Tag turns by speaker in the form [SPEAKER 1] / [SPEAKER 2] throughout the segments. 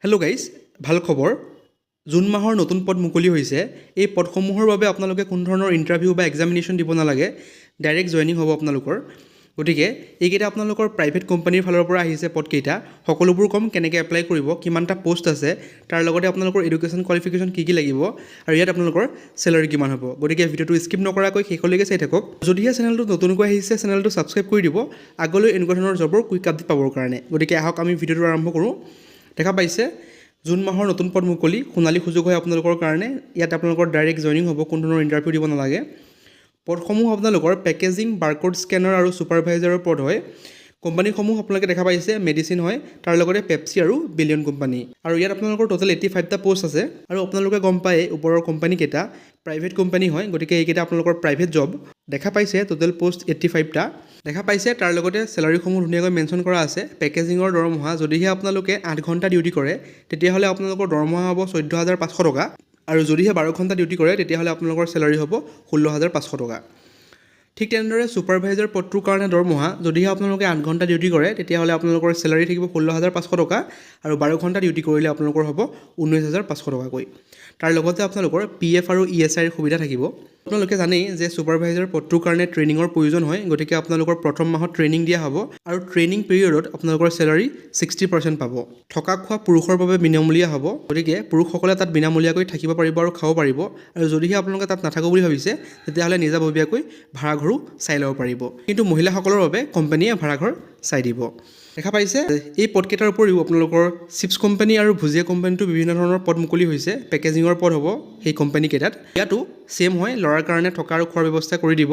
[SPEAKER 1] Hello' guys, ভাল খবৰ। June মাহৰ নতুন পদ মুকলি হৈছে। এই পদসমূহৰ বাবে আপোনালোকে কোনো ধৰণৰ ইণ্টাৰভিউ বা এক্সামিনেশ্যন দিব নালাগে, ডাইৰেক্ট জইনিং হ'ব আপোনালোকৰ। গতিকে এইকেইটা আপোনালোকৰ প্ৰাইভেট কোম্পানীৰ ফালৰ পৰা আহিছে পদকেইটা। সকলোবোৰ ক'ম কেনেকৈ এপ্লাই কৰিব, কিমানটা পোষ্ট আছে, তাৰ লগতে আপোনালোকৰ এডুকেশ্যন কোৱালিফিকেশ্যন কি লাগিব আৰু ইয়াত আপোনালোকৰ চেলাৰী কিমান হ'ব। গতিকে ভিডিঅ'টো স্কিপ নকৰাকৈ শেষলৈকে চাই থাকক। যদিহে চেনেলটো নতুনকৈ আহিছে, চেনেলটো ছাবস্ক্ৰাইব কৰি দিব আগলৈ এনেকুৱা ধৰণৰ জবৰ কুইক আপডেট পাবৰ কাৰণে। গতিকে আহক আমি ভিডিঅ'টো আৰম্ভ কৰোঁ। দেখা পাইছে জুন মাহৰ নতুন পদ মুকলি, সোণালী সুযোগ হয় আপোনালোকৰ কাৰণে। ইয়াত আপোনালোকৰ ডাইৰেক্ট জইনিং হ'ব, কোনো ধৰণৰ ইণ্টাৰভিউ দিব নালাগে। পদসমূহ আপোনালোকৰ পেকেজিং, বাৰকোড স্কেনাৰ আৰু ছুপাৰভাইজাৰৰ পদ হয়। কোম্পানীসমূহ আপোনালোকে দেখা পাইছে মেডিচিন হয়, তাৰ লগতে পেপচি আৰু বিলিয়ন কোম্পানী। আৰু ইয়াত আপোনালোকৰ টোটেল 85টা পোষ্ট আছে। আৰু আপোনালোকে গম পায় ওপৰৰ কোম্পানীকেইটা প্ৰাইভেট কোম্পানী হয়, গতিকে এইকেইটা আপোনালোকৰ প্ৰাইভেট জব। দেখা পাইছে টোটেল পোষ্ট 85টা দেখা পাইছে। তাৰ লগতে চেলাৰীসমূহ ধুনীয়াকৈ মেনশ্যন কৰা আছে। পেকেজিঙৰ দৰমহা যদিহে আপোনালোকে 8 ঘণ্টা ডিউটি কৰে তেতিয়াহ'লে আপোনালোকৰ দৰমহা হ'ব 14,500 টকা, আৰু যদিহে 12 ঘণ্টা ডিউটি কৰে তেতিয়াহ'লে আপোনালোকৰ চেলাৰী হ'ব 16,500 টকা। ঠিক তেনেদৰে ছুপাৰভাইজাৰ পদটোৰ কাৰণে দৰমহা যদিহে আপোনালোকে 8 ঘণ্টা ডিউটি কৰে তেতিয়াহ'লে আপোনালোকৰ চেলাৰী থাকিব 16,500 টকা, আৰু 12 ঘণ্টা ডিউটি কৰিলে আপোনালোকৰ হ'ব 19,500 টকাকৈ। তাৰ লগতে আপোনালোকৰ PF আৰু ESIৰ সুবিধা থাকিব। আপোনালোকে জানেই যে ছুপাৰভাইজাৰ পদটোৰ কাৰণে ট্ৰেইনিঙৰ প্ৰয়োজন হয়, গতিকে আপোনালোকৰ প্ৰথম মাহত ট্ৰেইনিং দিয়া হ'ব, আৰু ট্ৰেইনিং পিৰিয়ডত আপোনালোকৰ চেলাৰী 60% পাব। থকা খোৱা পুৰুষৰ বাবে বিনামূলীয়া হ'ব, গতিকে পুৰুষসকলে তাত বিনামূলীয়াকৈ থাকিব পাৰিব আৰু খাব পাৰিব। আৰু যদিহে আপোনালোকে তাত নাথাকোঁ বুলি ভাবিছে তেতিয়াহ'লে নিজাববীয়াকৈ ভাড়াঘৰো চাই ল'ব পাৰিব, কিন্তু মহিলাসকলৰ বাবে কোম্পানীয়ে ভাড়াঘৰ চাই দিব। দেখা পাইছে এই পদকেইটাৰ উপৰিও আপোনালোকৰ চিপছ কোম্পানী আৰু ভুজিয়া কোম্পানীটো বিভিন্ন ধৰণৰ পদ মুকলি হৈছে। পেকেজিঙৰ পদ হ'ব সেই কোম্পানীকেইটাত। ইয়াতো ছেম হয়, ল'ৰাৰ কাৰণে থকা আৰু খোৱাৰ ব্যৱস্থা কৰি দিব।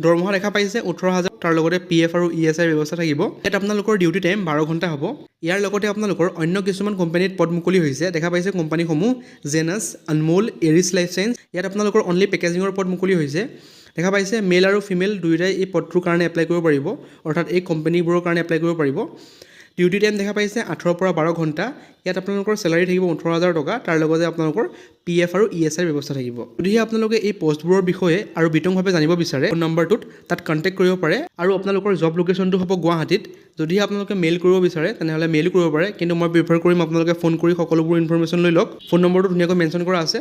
[SPEAKER 1] দৰমহা দেখা পাইছে 18,000, তাৰ লগতে PF আৰু ESIৰ ব্যৱস্থা থাকিব। ইয়াত আপোনালোকৰ ডিউটি টাইম 12 ঘণ্টা হ'ব। ইয়াৰ লগতে আপোনালোকৰ অন্য কিছুমান কোম্পানীত পদ মুকলি হৈছে। দেখা পাইছে কোম্পানীসমূহ genus, Anmol, Aries life science. ইয়াত আপোনালোকৰ অনলি পেকেজিঙৰ পদ মুকলি হৈছে। দেখা পাইছে মেল আৰু ফিমেল দুয়োটাই এই পদটোৰ কাৰণে এপ্লাই কৰিব পাৰিব, অৰ্থাৎ এই কোম্পানীবোৰৰ কাৰণে এপ্লাই কৰিব পাৰিব। ডিউটি টাইম দেখা পাইছে 8ৰ পৰা 12 ঘণ্টা। ইয়াত আপোনালোকৰ চেলাৰী থাকিব 18,000 টকা, তাৰ লগতে আপোনালোকৰ PF আৰু ESIৰ ব্যৱস্থা থাকিব। যদিহে আপোনালোকে এই পষ্টবোৰৰ বিষয়ে আৰু বিতংভাৱে জানিব বিচাৰে ফোন নম্বৰটোত তাত কণ্টেক্ট কৰিব পাৰে, আৰু আপোনালোকৰ জব লোকেশ্যনটো হ'ব গুৱাহাটীত। যদিহে আপোনালোকে মেইল কৰিব বিচাৰে তেনেহ'লে মেইলো কৰিব পাৰে, কিন্তু মই প্ৰিফাৰ কৰিম আপোনালোকে ফোন কৰি সকলোবোৰ ইনফৰমেশ্যন লৈ লওক। ফোন নম্বৰটো ধুনীয়াকৈ মেনশ্যন কৰা আছে,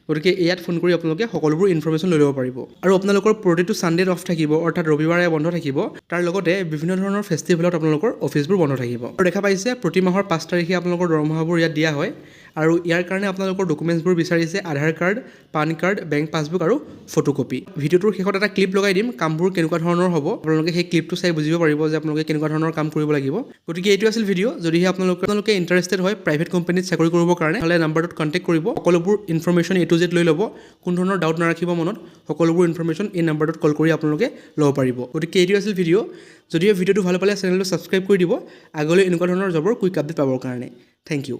[SPEAKER 1] গতিকে ইয়াত ফোন কৰি আপোনালোকে সকলোবোৰ ইনফৰমেশ্যন লৈ ল'ব পাৰিব। আৰু আপোনালোকৰ প্ৰতিটো ছানডেত অফ থাকিব, অৰ্থাৎ ৰবিবাৰে বন্ধ থাকিব। তাৰ লগতে বিভিন্ন ধৰণৰ ফেষ্টিভেলত আপোনালোকৰ অফিচবোৰ বন্ধ থাকিব। আৰু দেখা পাইছে প্ৰতি মাহৰ 5 তাৰিখে আপোনালোকৰ দৰমহাবোৰ ইয়াত দিয়া হয়, আৰু ইয়াৰ কাৰণে আপোনালোকৰ ডকুমেণ্টছবোৰ বিচাৰিছে Aadhaar card, PAN card, bank passbook আৰু ফটোকপি। ভিডিঅ'টোৰ শেষত এটা ক্লিপ লগাই দিম, কামবোৰ কেনেকুৱা ধৰণৰ হ'ব আপোনালোকে সেই ক্লিপটো চাই বুজিব পাৰিব যে আপোনালোকে কেনেকুৱা ধৰণৰ কাম কৰিব লাগিব। গতিকে এইটো আছিল ভিডিঅ'। যদিহে আপোনালোকে ইণ্টাৰেষ্টেড হয় প্ৰাইভেট কোম্পানীত চাকৰি কৰিবৰ কাৰণে, হ'লে নাম্বাৰটোত কণ্টেক্ট কৰিব। সকলোবোৰ ইনফৰমেশ্যন A to Z লৈ ল'ব, কোনো ধৰণৰ ডাউট নাৰাখিব মনত। সকলোবোৰ ইনফৰমেশ্যন এই নাম্বাৰটোত কল কৰি আপোনালোকে ল'ব পাৰিব। গতিকে এইটো আছিল ভিডিঅ'। যদিহে ভিডিঅ'টো ভাল পালে চেনেলটো ছাবস্ক্ৰাইব কৰি দিব আগলৈ এনেকুৱা ধৰণৰ জবৰ কুইক আপডেট পাবৰ কাৰণে। Thank U.